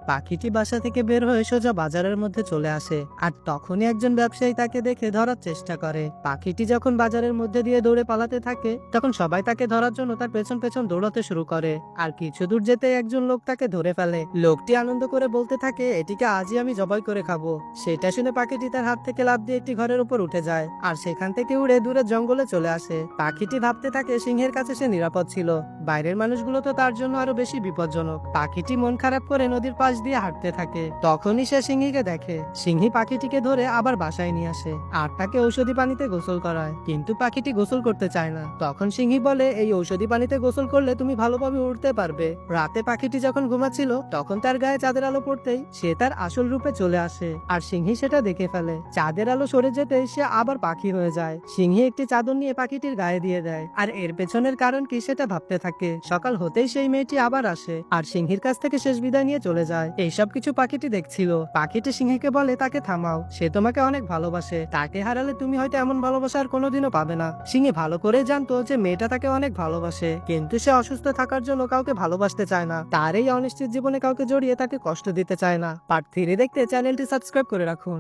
পাখিটি বাসা থেকে বের হয়ে সোজা বাজারের মধ্যে চলে আসে, আর তখনই একজন ব্যবসায়ী তাকে দেখে ধরার চেষ্টা করে। পাখিটি যখন বাজারের মধ্যে দিয়ে দৌড়ে পালাতে থাকে, তখন সবাই তাকে ধরার জন্য তার পেছন পেছন দৌড়াতে শুরু করে। আর কিছু দূর যেতে একজন লোক তাকে ধরে ফেলে। লোকটি আনন্দ করে বলতে থাকে, এটিকে আজই আমি জবাই করে খাবো। সেটা শুনে পাখিটি তার হাত থেকে লাফ দিয়ে একটি ঘরের উপর উঠে যায়, আর সেখান থেকে উড়ে দূরের জঙ্গলে চলে আসে। পাখিটি ভাবতে থাকে সিংহের কাছে সে নিরাপদ ছিল, বাইরের মানুষগুলো তো তার জন্য আরো বেশি বিপজ্জনক। পাখিটি মন খারাপ করে নদীর পাশ দিয়ে হাঁটতে থাকে। তখনই সে সিংহীকে দেখে। সিংহী পাখিটিকে ধরে আবার বাসায় নিয়ে আসে, আর তাকে ঔষধি পানিতে গোসল করায়। কিন্তু পাখিটি গোসল করতে চায় না। তখন সিংহী বলে, এই ঔষধি পানিতে গোসল করলে তুমি ভালোভাবে উড়তে পারবে। রাতে পাখিটি যখন ঘুমাচ্ছিল, তখন তার গায়ে চাঁদের আলো পড়তেই সে তার আসল রূপে চলে আসে, আর সিংহী সেটা দেখে ফেলে। চাঁদের আলো সরে যেতেই সে আবার পাখি হয়ে যায়। সিংহী একটি চাদর নিয়ে পাখিটির গায়ে দিয়ে দেয়, আর এর পেছনের কারণ কি সেটা ভাবতে থাকে। সকাল হতেই সেই মেয়েটি আবার আসে, আর সিংহীর কাছ থেকে শেষ বিদায় নিয়ে চলে যায়। এইসব কিছু পাখিটি দেখছিল। পাখিটি সিংহীকে বলে, তাকে থামাও, সে তোমাকে অনেক ভালোবাসে। তাকে হারালে তুমি হয়তো এমন ভালোবাসা আর কোনোদিনও পাবে না। সিংহী ভালো করে জানতো যে মেয়েটা তাকে অনেক ভালোবাসে, কিন্তু সে অসুস্থ থাকার জন্য কাউকে ভালোবাসতে চায় না। তার এই অনিশ্চিত জীবনে কাউকে জড়িয়ে তাকে কষ্ট দিতে চায় না। পার্ট 3 দেখতে চ্যানেলটি সাবস্ক্রাইব করে রাখুন।